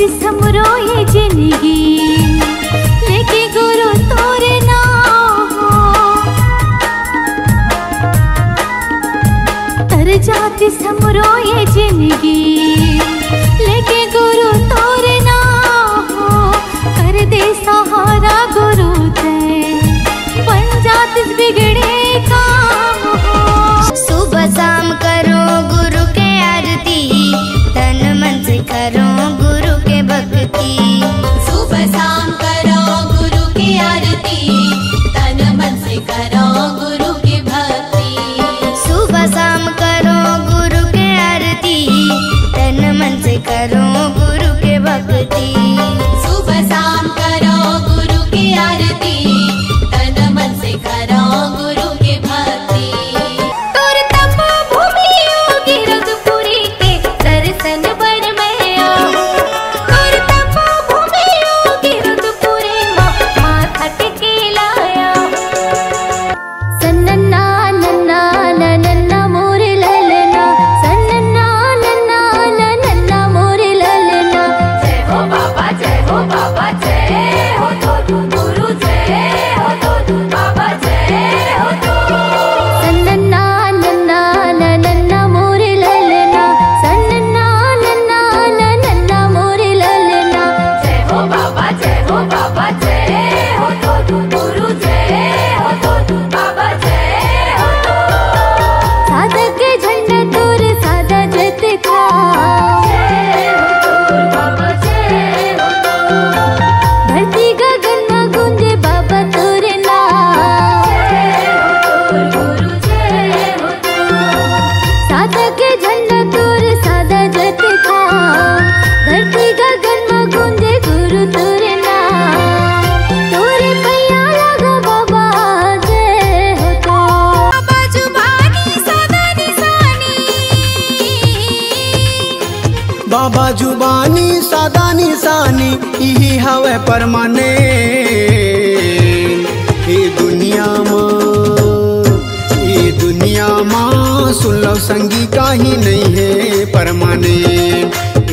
समरो ये जिंदगी लेके गुरु तोरे नाम तर जाती समरो ये जिंदगी लेके गुरु तोरे नाम कर दे सहारा गुरु ते बन जाती बिगड़े काम सुबह शाम करो गुरु के आरती तन मन से करो गुरु के भक्ति सुबह शाम करो गुरु की आरती तन मन से करो गुरु की भक्ति सुबह शाम करो गुरु के आरती तन मन से करो गुरु के भक्ति सुबह शाम करो गुरु की आरती तन मन से करो गुरु की भक्ति तोर तप भूमि योगी रघुपुरी के दर्शन बर मैया तोर तप भूमि योगी रघुपुरी माथा टेके लाया सन्नन्ना नन्ना नन्ना मोरे ललना सन्नन्ना नन्ना नन्ना मोरे ललना जय हो बाबा जय हो तो गुरु जय हो तो बाबा जय हो तो सन्नन्ना नन्ना नन्ना मोरे ललना सन्नन्ना नन्ना नन्ना मोरे ललना जय हो बाबा जय हो तो गुरु जय हो तो बाबा जय हो तो साधक झंडा तोर सादा जत था जय हो तो बाबा जय हो तो धरती गगन में गूंजे बाबा तोरे नाम जय हो तो गुरु जय हो तो साधक झंडा तोर सादा जत था धरती गगन में गूंजे गुरु तोरे नाम तोरे पैया लगा बाबा जय हो तो बाबा जुबानी सदा निशानी बाबा जुबानी सादा निशानी यही हवे परमाने ये दुनिया माँ सुलभ संगी का ही नहीं है परमाने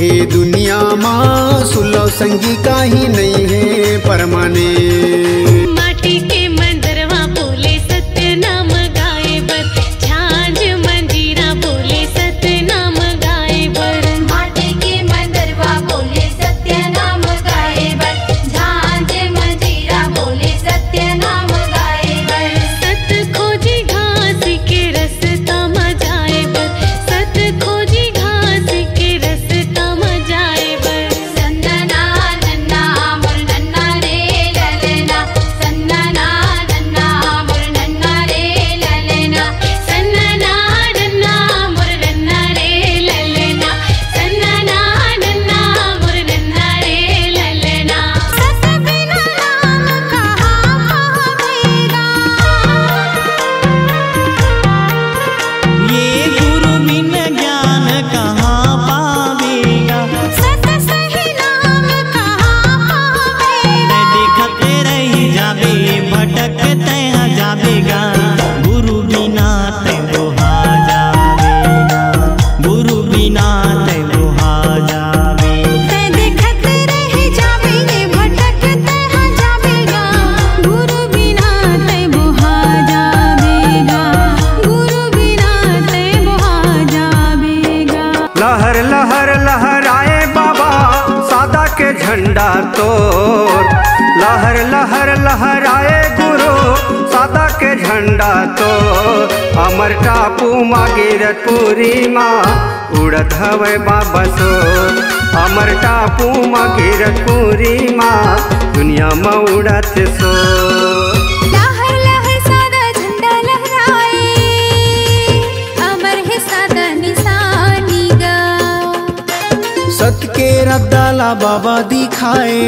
ये दुनिया माँ सुलभ संगी का ही नहीं है परमाने माटी के मंदरवा बोले सत्य नाम गाए बर झांझ मंजीरा बोले सत्य नाम गाए बर माटी के मंदरवा बोले सत्य नाम गाए बर झांझ मंजीरा बोले सत्य नाम गाए बर सत खोजी घास के रसता मजाए बर सत खोजी घास के रसता मजाए बर सन्नना नन्ना मोर नन्ना रे ललना सन्नना नन्ना मोर नन्ना रे ललना सन्नना नन्ना मोर नन्ना रे ललना सन्नना नन्ना मोर नन्ना रे ललना सत बिना नाम कहाँ पावेगा ये गुरु बिन ज्ञान कहाँ पावेगा सत सही नाम कहाँ पावेगा देखते रही जाबे भटकते जाबेगा गुरु बिना ते लोहा जावेगा गुरु बिना ते लोहा जावे ते देखते रह जावेंगे भटकते हाँ जावेगा गुरु बिना ते बुहा जावेगा गुरु बिना ते बुहा जावेगा लहर लहर लहराए बाबा सादा के झंडा तोर लहर लहर लहराए गुरु सादा के झंडा तोर अमर टापू माँ गिरतपुरी माँ उड़त हवे बाबा सोर अमर टापू माँ गिरतपुरी माँ दुनिया में उड़त सोर लहर लहर सादा झंडा लहराए अमर है सादा निशानी गा सत के रद्दाला बाबा दिखाए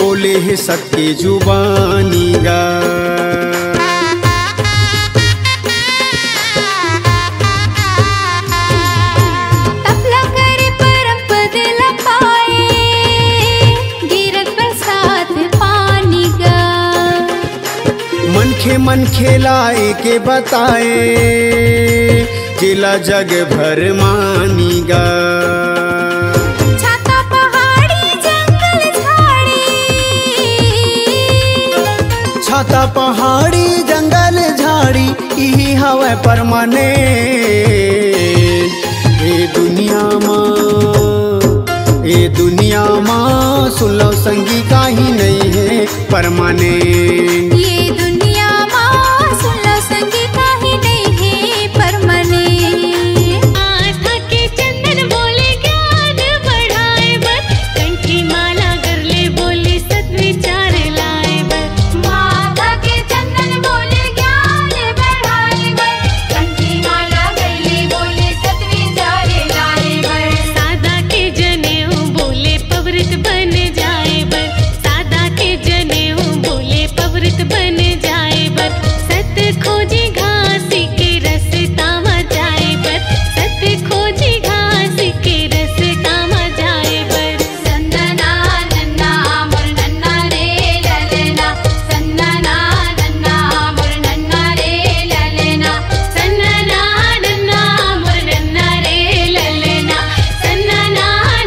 बोले है सत के जुबानी गा तपला करे परम पद लपाए गिरत बरसात पानी गा मन खेलाए के बताए जिला जग भर मानीगा छाता गाड़ी यही हवे परमानेंट। ए दुनिया माँ सुन लो संगी काहे नहीं है परमानेंट। ये दुनिया माँ सुन लो संगी काहे नहीं है परमानेंट। आस्था के चंदन बोले ज्ञान बढ़ाए बर, कंठी माला गरले बोले सद्विचार लाए बर। माता के चंदन बोले ज्ञान बढ़ाए बर, कंठी माला गरले बोले सत्विचार लाए बर। सादा के जनेऊ बोले पवित्र बन जाए बर, सादा के जनेऊ बोले पवित्र बन जाए बर। सत खोजी घासी के रस्ता में जाए बर, सत खोजी घासी के रस्ता में जाए बर। संदना नन्ना मोर नन्ना रे ललना, संदना नन्ना मोर नन्ना रे ललना, सन्ना नन्ना मोर नन्ना रे ललना, सन्ना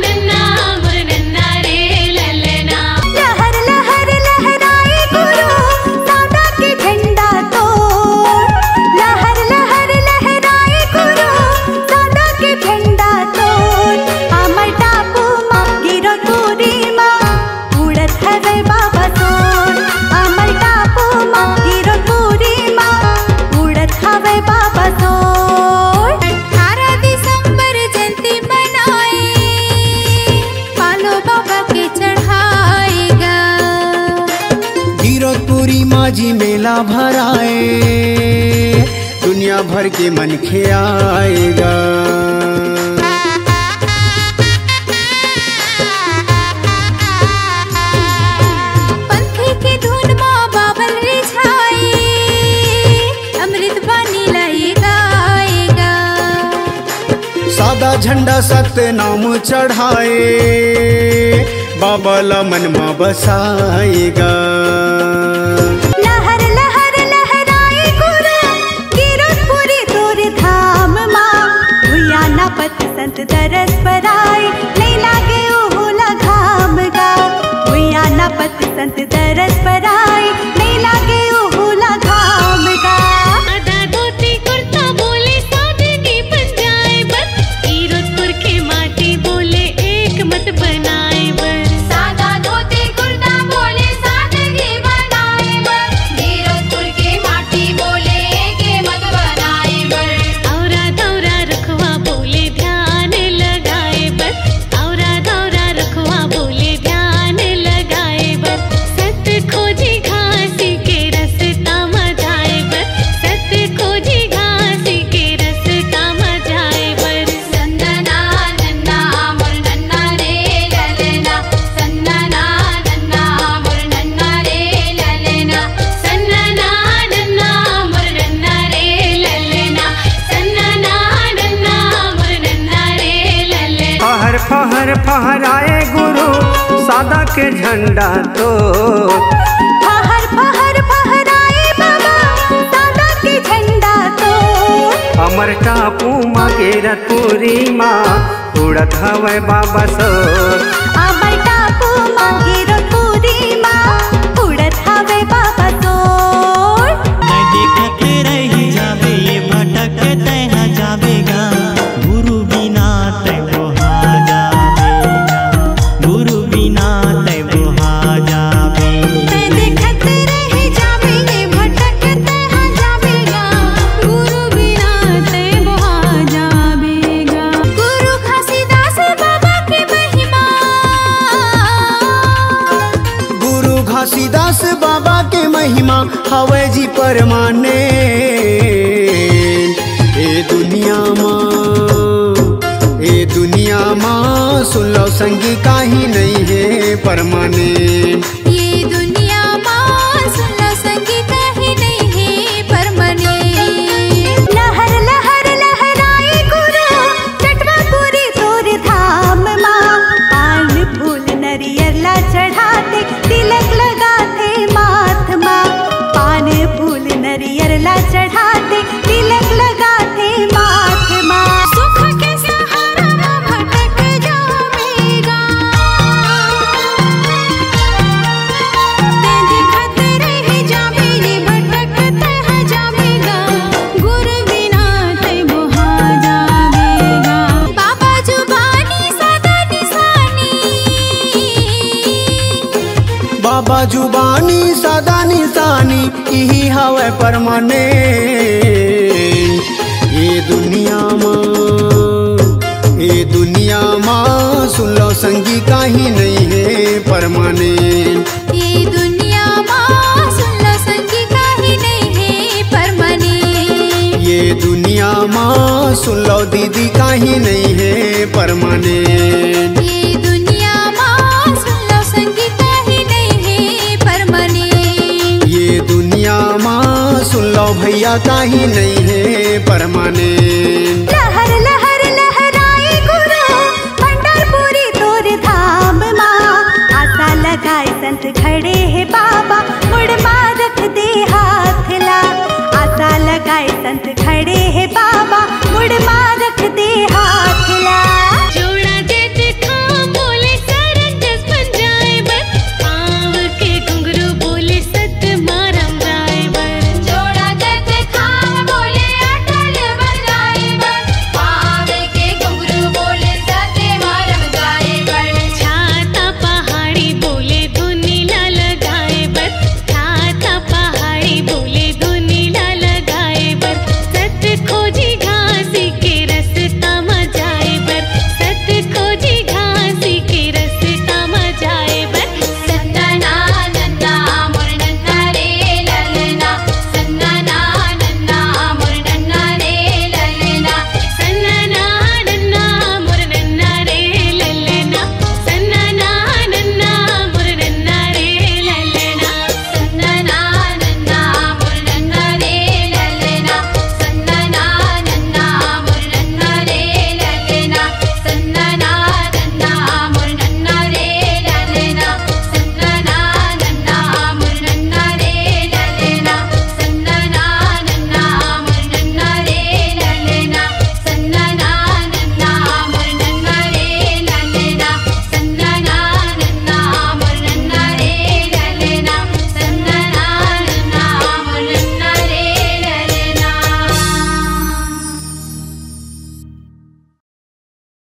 नन्ना मोर नन्ना रे ललना। लहर लहर लहराए गुरु सादा के झंडा तोड़, लहर लहर लहराए गुरु सादा के झंडा तोड़। अमर टापू माँ गिरो तूरी माँ उड़त हवे बाबा सोन, अमर टापू माँ गिरो तूरी माँ उड़त हवे बाबा सोन। 18 दिसंबर जयंती मनाए पालो बाबा के चढ़ाएगा। गिरतपुरी माझी मेला भराए दुनिया भर के मन खे आएगा। पंथी की धुन माँ बाबल रिझाए अमृत बानी लाई गाएगा। सादा झंडा सत्य नाम चढ़ाए बाबा ला मन में बसाएगा। लहर लहर लहराए गुरु गिरतपुरी तोर धाम माँ, भुया ना पत संत दरस पर आए नहीं लागे ओहुला घाम गा। भुया ना पत संत दरस पर आए नहीं लागे ओहुला घाम गा। आधा धोती कुर्ता बोले सादगी बन जाए बर, गिरतपुर के माटी बोले एक मत बनाए बर। सादा धोती कुर्ता बोले सादगी बनाए बर, गिरतपुर के माटी बोले के मत बनाए बर। औरा दौरा रखवा बोले ध्यान लगाए बर, औरा दौरा रखवा बोले ध्यान लगाए बर। सत खोजी घासी के रस्ता में जाए बर, सत खोजी घासी के रस्ता में जाए बर। संदना नन्ना मोर नन्ना रे ललना, संदना नन्ना मोर नन्ना रे ललना, सन्ना नन्ना मोर नन्ना रे ललना, सन्ना नन्ना मोर नन्ना रे ललना। फहर फहर फहराए गुरु सादा के झंडा तो फहर फहर फहराए बाबा सादा के झंडा तोड़। अमर टापू माँ गिरतपुरी माँ उड़त हवे बाबा सोर। अमर टापू माँ गिरतपुरी माँ उड़त हवे बाबा सोन। मैं देखत रही जावे ये भटकते हैं जावेगा, गुरु बिना तै बोहा जावेगा, गुरु बिना तै बोहा जावे। मैं देखत रह जावे ये भटकते हाँ जावेगा, गुरु बिना ते बोहा जावेगा। गुरु घासीदास बाबा की महिमा, गुरु घासीदास बाबा के महिमा हवे जी परमानेंट। ए दुनिया माँ सुन लो संगी काहे नहीं है परमानेंट। ये दुनिया माँ सुन लो संगी काहे नहीं है परमानेंट। लहर लहर लहराए गुरु चटवापुरी तोर धाम माँ, पान फूल नरियर ला चढ़ाते तिलक लगाते माथ माँ। पान फूल नरियर ला चढ़ाते तिलक लगाते माथ माँ। सुख के सहारा माँ भटक जावेगा, बाबा जुबानी सादा निशानी यही हवे परमानेंट। ये दुनिया माँ सुन लो संगी काहे नहीं है परमानेंट। ये दुनिया माँ सुन लो संगी काहे नहीं है परमानेंट। ये दुनिया माँ सुन लो दीदी काहे नहीं है परमानेंट। ये दुनिया माँ सुन लो संगी काहे नहीं है परमानेंट। ये दुनिया माँ सुन लो भैया काहे नहीं है परमानेंट। लहर